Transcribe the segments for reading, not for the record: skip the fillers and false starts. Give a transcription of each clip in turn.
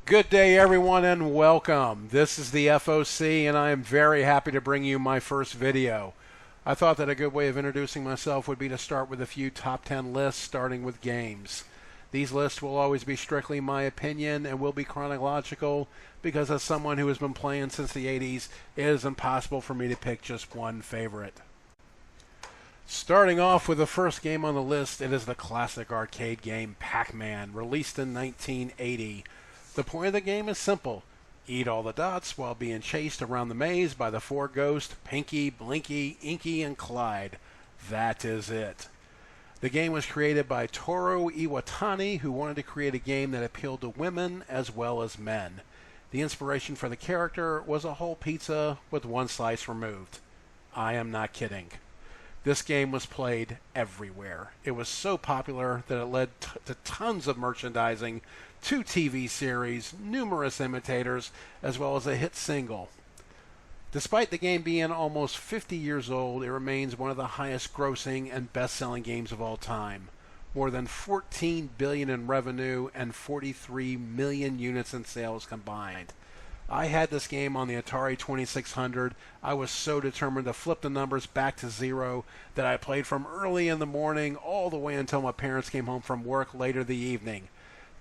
Good day, everyone, and welcome. This is the FOC, and I am very happy to bring you my first video. I thought that a good way of introducing myself would be to start with a few top 10 lists, starting with games. These lists will always be strictly my opinion and will be chronological because as someone who has been playing since the 80s, it is impossible for me to pick just one favorite. Starting off with the first game on the list, it is the classic arcade game Pac-Man, released in 1980. The point of the game is simple. Eat all the dots while being chased around the maze by the four ghosts, Pinky, Blinky, Inky, and Clyde. That is it. The game was created by Toru Iwatani, who wanted to create a game that appealed to women as well as men. The inspiration for the character was a whole pizza with one slice removed. I am not kidding. This game was played everywhere. It was so popular that it led to tons of merchandising, 2 TV series, numerous imitators, as well as a hit single. Despite the game being almost 50 years old, it remains one of the highest grossing and best-selling games of all time. More than $14 billion in revenue and 43 million units in sales combined. I had this game on the Atari 2600. I was so determined to flip the numbers back to zero that I played from early in the morning all the way until my parents came home from work later the evening.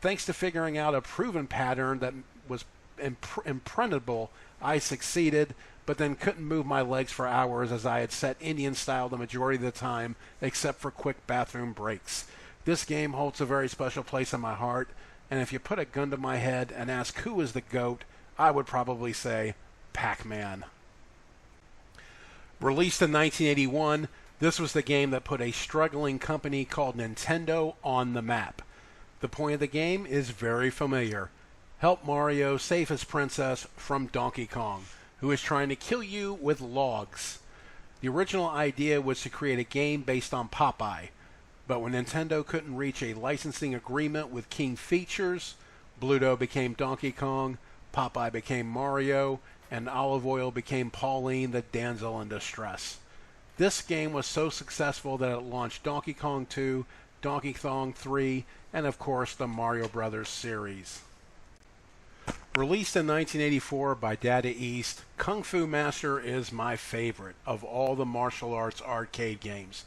Thanks to figuring out a proven pattern that was imprintable, I succeeded, but then couldn't move my legs for hours as I had set Indian style the majority of the time, except for quick bathroom breaks. This game holds a very special place in my heart, and if you put a gun to my head and ask who is the GOAT, I would probably say Pac-Man. Released in 1981, this was the game that put a struggling company called Nintendo on the map. The point of the game is very familiar. Help Mario save his princess from Donkey Kong, who is trying to kill you with logs. The original idea was to create a game based on Popeye, but when Nintendo couldn't reach a licensing agreement with King Features, Bluto became Donkey Kong, Popeye became Mario, and Olive Oil became Pauline, the damsel in distress. This game was so successful that it launched Donkey Kong 2, Donkey Kong 3, and of course the Mario Brothers series. Released in 1984 by Data East, Kung Fu Master is my favorite of all the martial arts arcade games.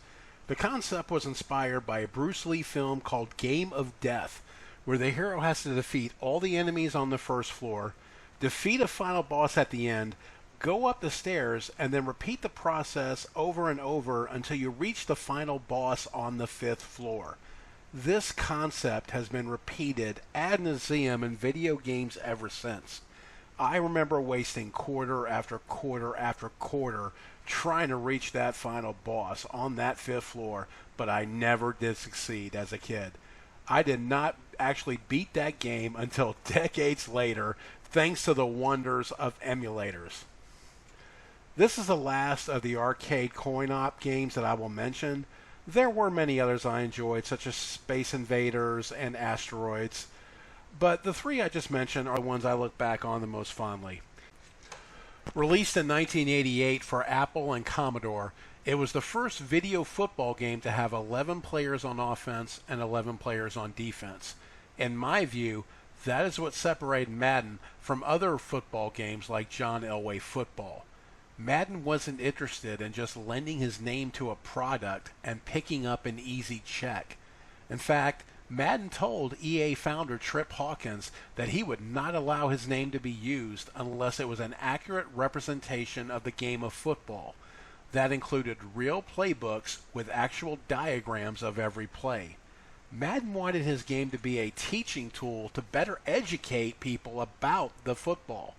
The concept was inspired by a Bruce Lee film called Game of Death, where the hero has to defeat all the enemies on the first floor, defeat a final boss at the end, go up the stairs, and then repeat the process over and over until you reach the final boss on the 5th floor. This concept has been repeated ad nauseum in video games ever since. I remember wasting quarter after quarter after quarter trying to reach that final boss on that 5th floor, but I never did succeed as a kid. I did not actually beat that game until decades later, thanks to the wonders of emulators. This is the last of the arcade coin-op games that I will mention. There were many others I enjoyed, such as Space Invaders and Asteroids, but the 3 I just mentioned are the ones I look back on the most fondly. Released in 1988 for Apple and Commodore, it was the first video football game to have 11 players on offense and 11 players on defense. In my view, that is what separated Madden from other football games like John Elway Football. Madden wasn't interested in just lending his name to a product and picking up an easy check. In fact, Madden told EA founder Trip Hawkins that he would not allow his name to be used unless it was an accurate representation of the game of football. That included real playbooks with actual diagrams of every play. Madden wanted his game to be a teaching tool to better educate people about the football.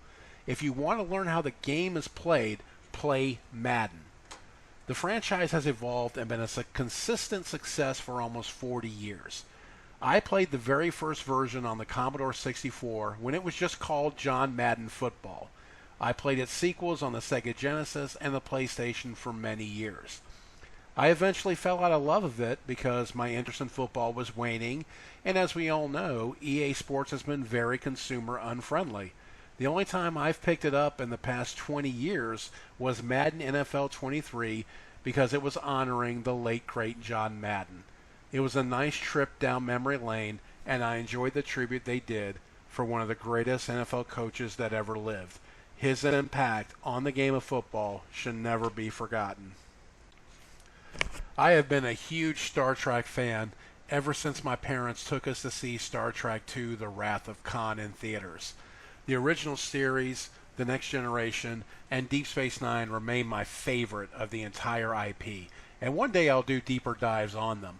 If you want to learn how the game is played, play Madden. The franchise has evolved and been a consistent success for almost 40 years. I played the very first version on the Commodore 64 when it was just called John Madden Football. I played its sequels on the Sega Genesis and the PlayStation for many years. I eventually fell out of love of it because my interest in football was waning, and as we all know, EA Sports has been very consumer unfriendly. The only time I've picked it up in the past 20 years was Madden NFL 23 because it was honoring the late great John Madden. It was a nice trip down memory lane, and I enjoyed the tribute they did for one of the greatest NFL coaches that ever lived. His impact on the game of football should never be forgotten. I have been a huge Star Trek fan ever since my parents took us to see Star Trek II: The Wrath of Khan in theaters. The original series, The Next Generation, and Deep Space Nine remain my favorite of the entire IP, and one day I'll do deeper dives on them.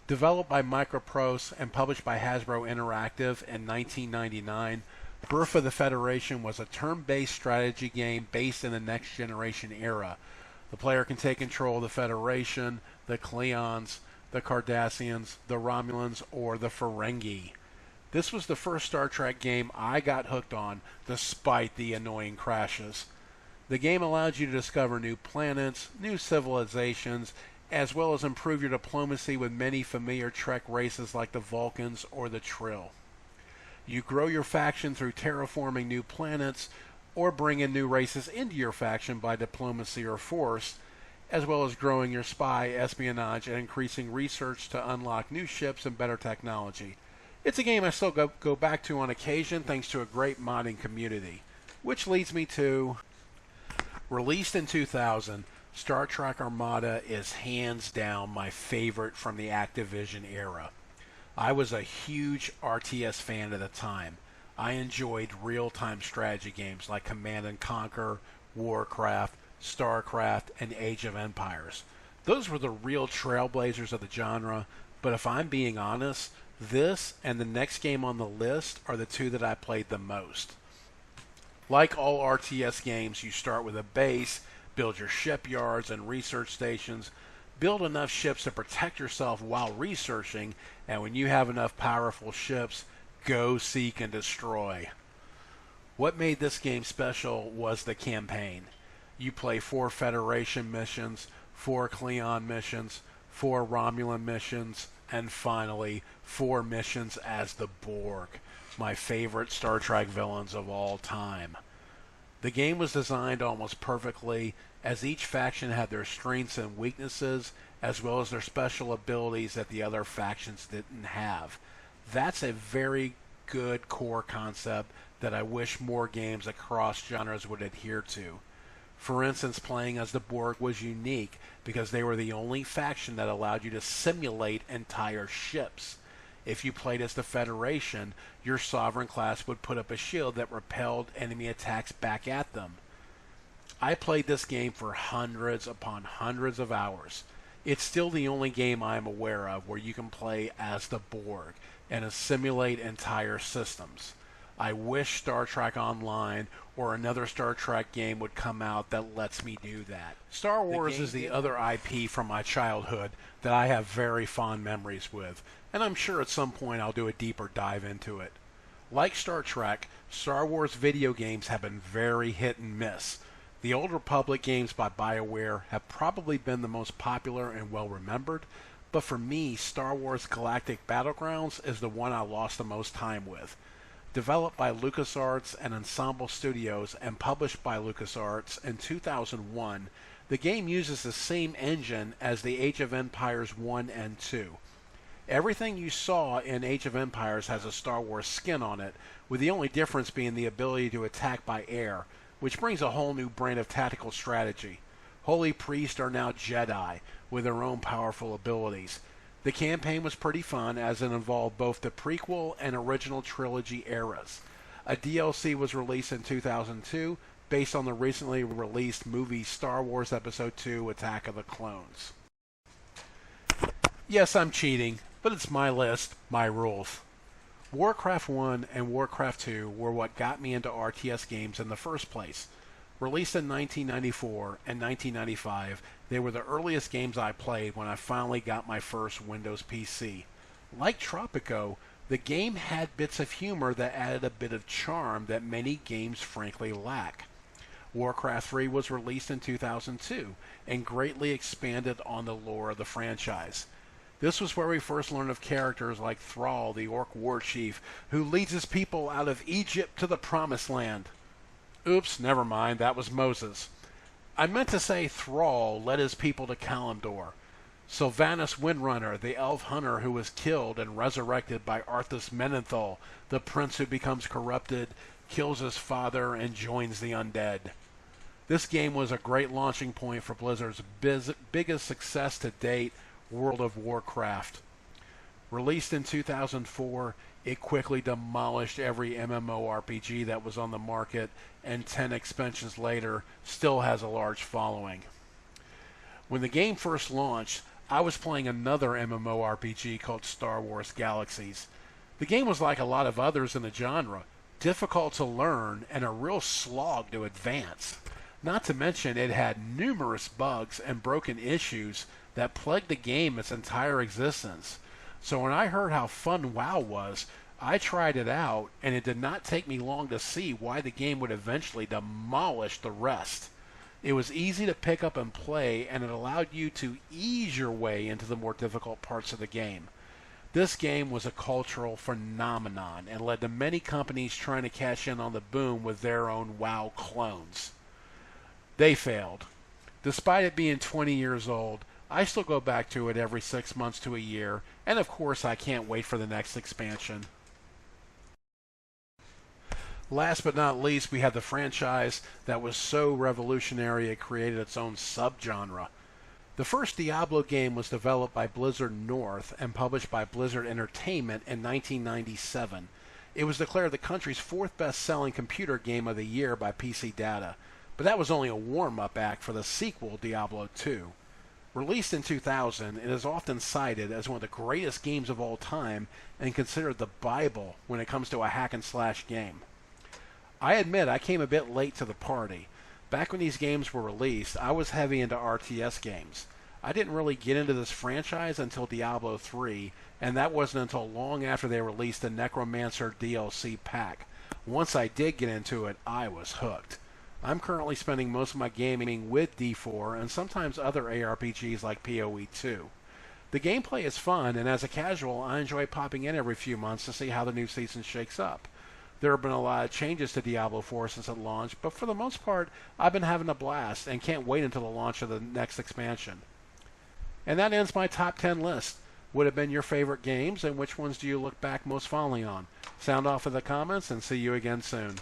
Developed by Microprose and published by Hasbro Interactive in 1999, Birth of the Federation was a turn-based strategy game based in the Next Generation era. The player can take control of the Federation, the Klingons, the Cardassians, the Romulans, or the Ferengi. This was the first Star Trek game I got hooked on, despite the annoying crashes. The game allowed you to discover new planets, new civilizations, as well as improve your diplomacy with many familiar Trek races like the Vulcans or the Trill. You grow your faction through terraforming new planets or bring in new races into your faction by diplomacy or force, as well as growing your spy, espionage, and increasing research to unlock new ships and better technology. It's a game I still go back to on occasion thanks to a great modding community. Which leads me to... Released in 2000, Star Trek Armada is hands down my favorite from the Activision era. I was a huge RTS fan at the time. I enjoyed real-time strategy games like Command & Conquer, Warcraft, StarCraft, and Age of Empires. Those were the real trailblazers of the genre, but if I'm being honest, this and the next game on the list are the two that I played the most. Like all RTS games, you start with a base, build your shipyards and research stations, build enough ships to protect yourself while researching, and when you have enough powerful ships, go seek and destroy. What made this game special was the campaign. You play 4 Federation missions, 4 Klingon missions, 4 Romulan missions, and finally 4 missions as the Borg, my favorite Star Trek villains of all time. The game was designed almost perfectly, as each faction had their strengths and weaknesses, as well as their special abilities that the other factions didn't have. That's a very good core concept that I wish more games across genres would adhere to. For instance, playing as the Borg was unique because they were the only faction that allowed you to simulate entire ships. If you played as the Federation, your Sovereign class would put up a shield that repelled enemy attacks back at them. I played this game for hundreds upon hundreds of hours. It's still the only game I am aware of where you can play as the Borg and simulate entire systems. I wish Star Trek Online or another Star Trek game would come out that lets me do that. Star Wars is the other IP from my childhood that I have very fond memories with, and I'm sure at some point I'll do a deeper dive into it. Like Star Trek, Star Wars video games have been very hit and miss. The Old Republic games by BioWare have probably been the most popular and well remembered, but for me, Star Wars Galactic Battlegrounds is the one I lost the most time with. Developed by LucasArts and Ensemble Studios and published by LucasArts in 2001, the game uses the same engine as the Age of Empires 1 and 2. Everything you saw in Age of Empires has a Star Wars skin on it, with the only difference being the ability to attack by air, which brings a whole new brand of tactical strategy. Holy Priests are now Jedi, with their own powerful abilities. The campaign was pretty fun as it involved both the prequel and original trilogy eras. A DLC was released in 2002 based on the recently released movie Star Wars Episode II: Attack of the Clones. Yes, I'm cheating, but it's my list, my rules. Warcraft 1 and Warcraft 2 were what got me into RTS games in the first place. Released in 1994 and 1995, they were the earliest games I played when I finally got my first Windows PC. Like Tropico, the game had bits of humor that added a bit of charm that many games frankly lack. Warcraft 3 was released in 2002 and greatly expanded on the lore of the franchise. This was where we first learned of characters like Thrall, the Orc war chief, who leads his people out of Egypt to the Promised Land. Oops, never mind, that was Moses. I meant to say Thrall led his people to Kalimdor. Sylvanas Windrunner, the elf hunter who was killed and resurrected by Arthas Menethil, the prince who becomes corrupted, kills his father, and joins the undead. This game was a great launching point for Blizzard's biggest success to date, World of Warcraft. Released in 2004, it quickly demolished every MMORPG that was on the market, and 10 expansions later, still has a large following. When the game first launched, I was playing another MMORPG called Star Wars Galaxies. The game was like a lot of others in the genre, difficult to learn and a real slog to advance. Not to mention it had numerous bugs and broken issues that plagued the game its entire existence. So when I heard how fun WoW was, I tried it out, and it did not take me long to see why the game would eventually demolish the rest. It was easy to pick up and play, and it allowed you to ease your way into the more difficult parts of the game. This game was a cultural phenomenon and led to many companies trying to cash in on the boom with their own WoW clones. They failed. Despite it being 20 years old, I still go back to it every 6 months to a year, and of course I can't wait for the next expansion. Last but not least, we have the franchise that was so revolutionary it created its own subgenre. The first Diablo game was developed by Blizzard North and published by Blizzard Entertainment in 1997. It was declared the country's fourth best-selling computer game of the year by PC Data, but that was only a warm-up act for the sequel, Diablo 2. Released in 2000, it is often cited as one of the greatest games of all time and considered the Bible when it comes to a hack-and-slash game. I admit I came a bit late to the party. Back when these games were released, I was heavy into RTS games. I didn't really get into this franchise until Diablo 3, and that wasn't until long after they released the Necromancer DLC pack. Once I did get into it, I was hooked. I'm currently spending most of my gaming with D4 and sometimes other ARPGs like PoE 2. The gameplay is fun, and as a casual, I enjoy popping in every few months to see how the new season shakes up. There have been a lot of changes to Diablo 4 since it launched, but for the most part, I've been having a blast and can't wait until the launch of the next expansion. And that ends my top 10 list. What have been your favorite games, and which ones do you look back most fondly on? Sound off in the comments, and see you again soon.